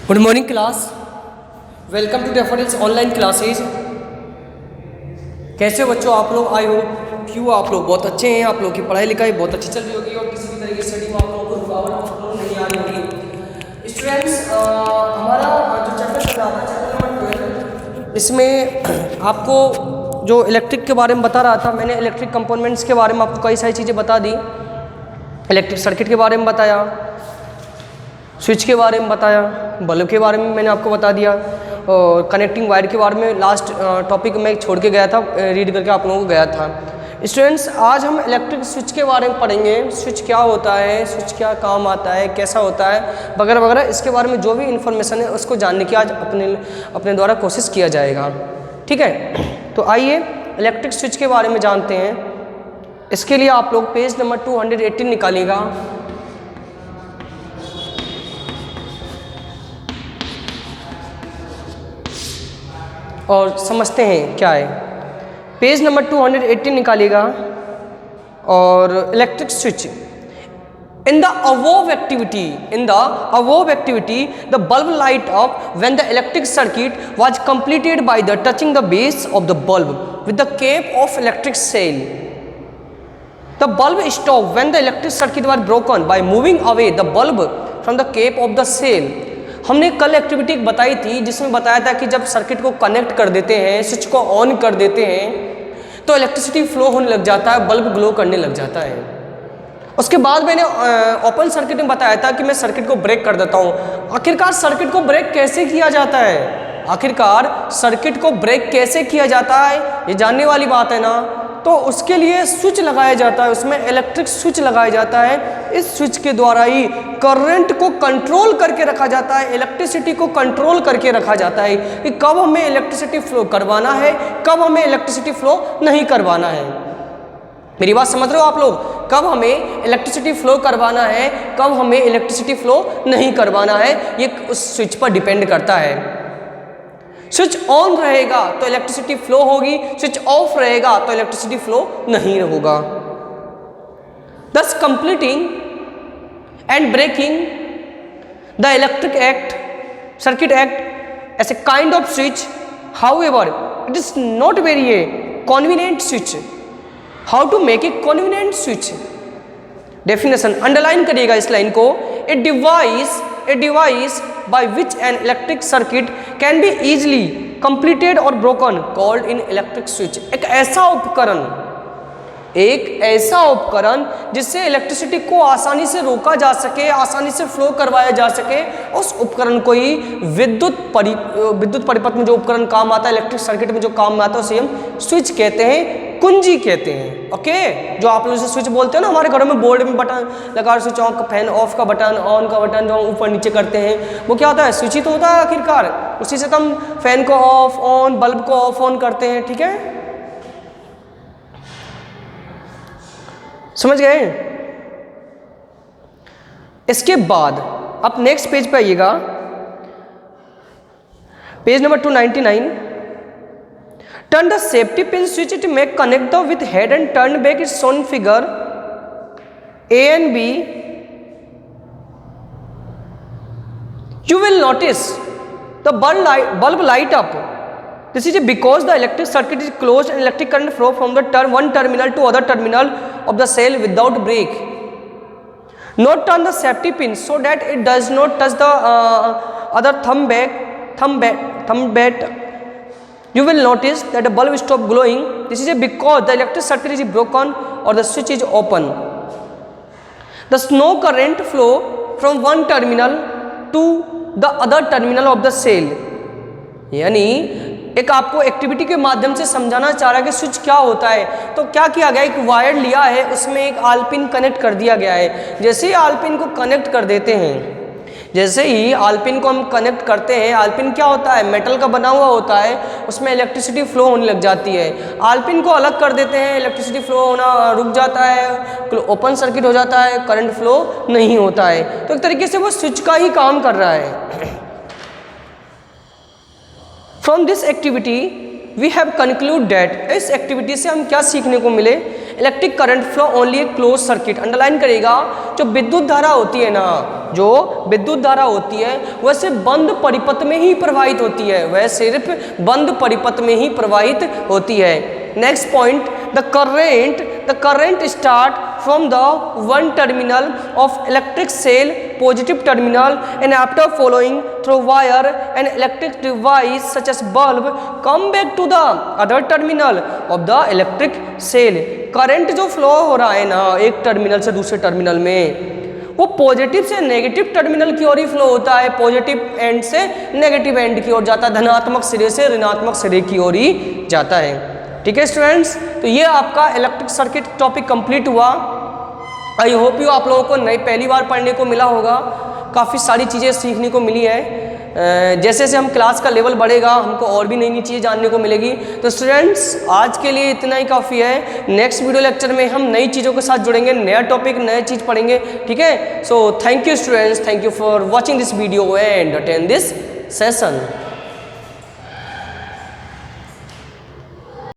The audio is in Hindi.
Good morning class, welcome to Daffodils online classes. कैसे हो बच्चों आप लोग? आई होप क्यों आप लोग बहुत अच्छे हैं। आप लोग की पढ़ाई लिखाई बहुत अच्छी चल रही होगी और किसी भी तरह की स्टडी में आप लोगों को रुकावट नहीं आ रही होगी। स्टूडेंट्स, हमारा जो चैप्टर चल रहा था चैप्टर नंबर 12, इसमें आपको जो इलेक्ट्रिक के बारे में बता रहा था, मैंने इलेक्ट्रिक कंपोनेंट्स के बारे में आपको कई सारी चीज़ें बता दी। इलेक्ट्रिक सर्किट के बारे में बताया, स्विच के बारे में बताया, बल्ब के बारे में मैंने आपको बता दिया और कनेक्टिंग वायर के बारे में लास्ट टॉपिक में छोड़ के गया था, रीड करके आप लोगों को गया था। स्टूडेंट्स, आज हम इलेक्ट्रिक स्विच के बारे में पढ़ेंगे। स्विच क्या होता है, स्विच क्या काम आता है, कैसा होता है, वगैरह वगैरह। इसके बारे में जो भी इन्फॉर्मेशन है उसको जानने की आज अपने द्वारा कोशिश किया जाएगा। ठीक है, तो आइए इलेक्ट्रिक स्विच के बारे में जानते हैं। इसके लिए आप लोग पेज नंबर 218 निकालिएगा। और समझते हैं क्या है। पेज नंबर 218 निकालिएगा और electric switch. In the above activity, the bulb light up when the electric circuit was completed by the touching the base of the bulb with the cap of electric cell. The bulb stopped when the electric circuit was broken by moving away the bulb from the cap of the cell. हमने कल एक्टिविटी बताई थी जिसमें बताया था कि जब सर्किट को कनेक्ट कर देते हैं, स्विच को ऑन कर देते हैं, तो इलेक्ट्रिसिटी फ्लो होने लग जाता है, बल्ब ग्लो करने लग जाता है। उसके बाद मैंने ओपन सर्किट में बताया था कि मैं सर्किट को ब्रेक कर देता हूँ। आखिरकार सर्किट को ब्रेक कैसे किया जाता है? आखिरकार सर्किट को ब्रेक कैसे किया जाता है, ये जानने वाली बात है ना। तो उसके लिए स्विच लगाया जाता है, उसमें इलेक्ट्रिक स्विच लगाया जाता है। इस स्विच के द्वारा ही करंट को कंट्रोल करके रखा जाता है, इलेक्ट्रिसिटी को कंट्रोल करके रखा जाता है कि कब हमें इलेक्ट्रिसिटी फ्लो करवाना है, कब हमें इलेक्ट्रिसिटी फ्लो नहीं करवाना है। मेरी बात समझ रहे हो आप लोग? कब हमें इलेक्ट्रिसिटी फ्लो करवाना है, कब हमें इलेक्ट्रिसिटी फ्लो नहीं करवाना है, ये उस स्विच पर डिपेंड करता है। स्विच ऑन रहेगा तो इलेक्ट्रिसिटी फ्लो होगी, स्विच ऑफ रहेगा तो इलेक्ट्रिसिटी फ्लो नहीं होगा। Thus completing and breaking the circuit act as a kind of switch. However, it is not very a convenient switch. How to make a convenient switch? Definition underline करिएगा इस लाइन को। A device by which an electric circuit can be easily completed or broken called an electric switch. एक ऐसा उपकरण जिससे इलेक्ट्रिसिटी को आसानी से रोका जा सके, आसानी से फ्लो करवाया जा सके, उस उपकरण को ही विद्युत परिपथ में जो उपकरण काम आता है, इलेक्ट्रिक सर्किट में जो काम आता है, उसे हम स्विच कहते हैं, कुंजी कहते हैं। ओके, जो आप लोग स्विच बोलते हैं ना, हमारे घरों में बोर्ड में बटन लगा, स्विच ऑन का, फैन ऑफ का बटन, ऑन का बटन जो ऊपर नीचे करते हैं, वो क्या होता है? स्विच ही तो होता है आखिरकार। उसी से हम फैन को ऑफ ऑन, बल्ब को ऑफ ऑन करते हैं। ठीक है, समझ गए? इसके बाद आप नेक्स्ट पेज पे आइएगा, page number 299। Turn the safety pin switch to make connect the with head and turn back is shown figure A and B. You will notice the bulb light up. This is because the electric circuit is closed and electric current flow from the one terminal to other terminal of the cell without break. Note turn the safety pin so that it does not touch the other thumb bat. You will notice that the bulb stop glowing. This is because the electric circuit is broken or the switch is open. Thus no current flow from one terminal to the other terminal of the cell. यानी एक आपको एक्टिविटी के माध्यम से समझाना चाह रहा है कि स्विच क्या होता है। तो क्या किया गया, एक वायर लिया है, उसमें एक आलपिन कनेक्ट कर दिया गया है। जैसे ही आलपिन को कनेक्ट कर देते हैं, जैसे ही आलपिन को हम कनेक्ट करते हैं, आलपिन क्या होता है? मेटल का बना हुआ होता है, उसमें इलेक्ट्रिसिटी फ्लो होने लग जाती है। आलपिन को अलग कर देते हैं, इलेक्ट्रिसिटी फ्लो होना रुक जाता है, ओपन सर्किट हो जाता है, करंट फ्लो नहीं होता है। तो एक तरीके से वो स्विच का ही काम कर रहा है। From this activity we have conclude that, इस एक्टिविटी से हम क्या सीखने को मिले? Electric current flow only a close circuit. Underline करेगा, जो विद्युत धारा होती है ना, जो विद्युत धारा होती है वह सिर्फ बंद परिपथ में ही प्रवाहित होती है, वह सिर्फ बंद परिपथ में ही प्रवाहित होती है। Next point, the current start from the one terminal of electric cell positive terminal and after following through wire and electric device such as bulb come back to the other terminal of the electric cell। Current जो फ्लो हो रहा है ना एक टर्मिनल से दूसरे टर्मिनल में, वो पॉजिटिव से नेगेटिव टर्मिनल की ओर ही फ्लो होता है, पॉजिटिव एंड से नेगेटिव एंड की ओर जाता है, धनात्मक सिरे से ऋणात्मक सिरे की ओर ही जाता है। ठीक है स्टूडेंट्स, तो ये आपका इलेक्ट्रिक सर्किट टॉपिक कंप्लीट हुआ। आई होप यू आप लोगों को नई पहली बार पढ़ने को मिला होगा, काफ़ी सारी चीज़ें सीखने को मिली है। जैसे जैसे हम क्लास का लेवल बढ़ेगा हमको और भी नई नई चीज़ें जानने को मिलेगी। तो स्टूडेंट्स आज के लिए इतना ही काफ़ी है। नेक्स्ट वीडियो लेक्चर में हम नई चीज़ों के साथ जुड़ेंगे, नया टॉपिक नया चीज़ पढ़ेंगे। ठीक है, so thank you students, thank you for watching this video and attend this session.